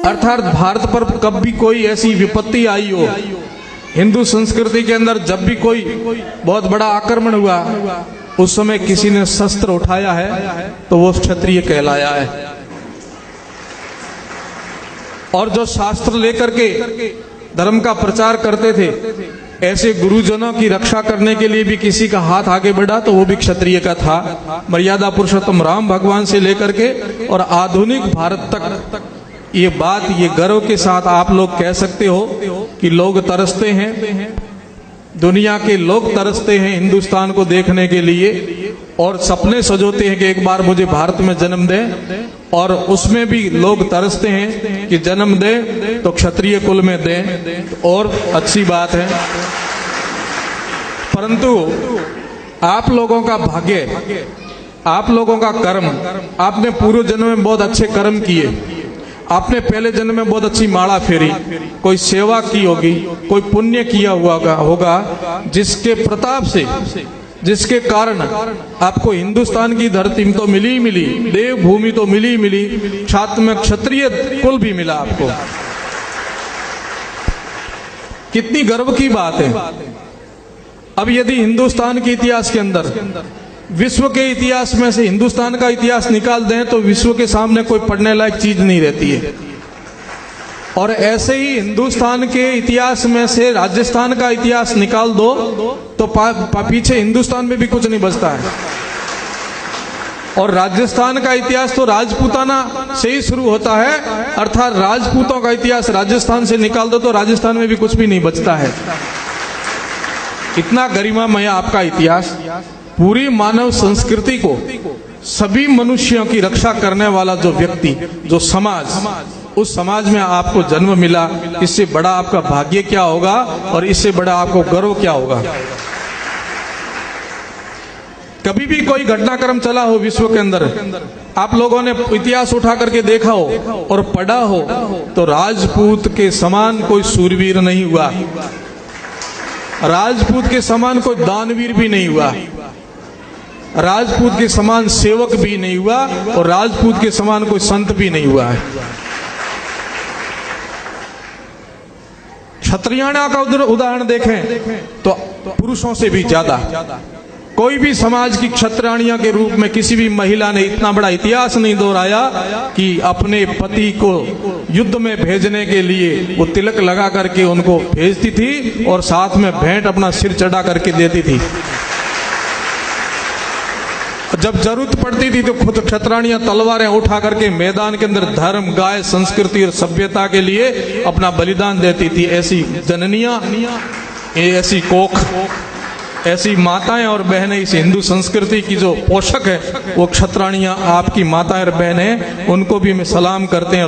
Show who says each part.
Speaker 1: अर्थात भारत पर कब भी कोई ऐसी विपत्ति आई हो, हिंदू संस्कृति के अंदर जब भी कोई बहुत बड़ा आक्रमण हुआ, उस समय किसी ने शस्त्र उठाया है तो वो क्षत्रिय कहलाया है। और जो शास्त्र लेकर के धर्म का प्रचार करते थे, ऐसे गुरुजनों की रक्षा करने के लिए भी किसी का हाथ आगे बढ़ा तो वो भी क्षत्रिय का था। मर्यादा पुरुषोत्तम राम भगवान से लेकर के और आधुनिक भारत तक ये बात, ये गर्व के साथ आप लोग कह सकते हो कि लोग तरसते हैं, दुनिया के लोग तरसते हैं हिंदुस्तान को देखने के लिए और सपने सजोते हैं कि एक बार मुझे भारत में जन्म दें, और उसमें भी लोग तरसते हैं कि जन्म दें तो क्षत्रिय कुल में दें, और अच्छी बात है। परंतु आप लोगों का भाग्य, आप लोगों का कर्म, आपने पूर्व जन्म में बहुत अच्छे कर्म किए, आपने पहले जन्म में बहुत अच्छी माला फेरी, कोई सेवा की होगी, कोई पुण्य किया हुआ होगा, जिसके प्रताप से, जिसके कारण आपको हिंदुस्तान की धरती तो मिली ही मिली, देवभूमि तो मिली ही मिली, साथ में क्षत्रिय कुल भी मिला आपको। कितनी गर्व की बात है। अब यदि हिंदुस्तान के इतिहास के अंदर विश्व के इतिहास में से हिंदुस्तान का इतिहास निकाल दें तो विश्व के सामने कोई पढ़ने लायक चीज नहीं रहती है। और ऐसे ही हिंदुस्तान के इतिहास में से राजस्थान का इतिहास निकाल दो तो पीछे हिंदुस्तान में भी कुछ नहीं बचता है। और राजस्थान का इतिहास तो राजपूताना से ही शुरू होता है, अर्थात राजपूतों का इतिहास राजस्थान से निकाल दो तो राजस्थान में भी कुछ भी नहीं बचता है। इतना गरिमामय आपका इतिहास, पूरी मानव संस्कृति को, सभी मनुष्यों की रक्षा करने वाला जो व्यक्ति, जो समाज, उस समाज में आपको जन्म मिला। इससे बड़ा आपका भाग्य क्या होगा और इससे बड़ा आपको गर्व क्या होगा। कभी भी कोई घटनाक्रम चला हो विश्व के अंदर, आप लोगों ने इतिहास उठा करके देखा हो और पढ़ा हो, तो राजपूत के समान कोई सूरवीर नहीं हुआ, राजपूत के समान कोई दानवीर भी नहीं हुआ, राजपूत के समान सेवक भी नहीं हुआ, और राजपूत के समान कोई संत भी नहीं हुआ है। क्षत्रियाणा का उदाहरण देखें तो पुरुषों से भी ज्यादा कोई भी समाज की क्षत्रियाणिया के रूप में किसी भी महिला ने इतना बड़ा इतिहास नहीं दोहराया कि अपने पति को युद्ध में भेजने के लिए वो तिलक लगा करके उनको भेजती थी और साथ में भेंट अपना सिर चढ़ा करके देती थी। जब जरूरत पड़ती थी तो खुद क्षत्रियाणियां तलवारें उठा करके मैदान के अंदर धर्म, गाय, संस्कृति और सभ्यता के लिए अपना बलिदान देती थी। ऐसी जननियां, ऐसी कोख, ऐसी माताएं और बहनें, इस हिंदू संस्कृति की जो पोषक है वो क्षत्रियाणियां आपकी माताएं और बहनें, उनको भी हमें सलाम करते हैं।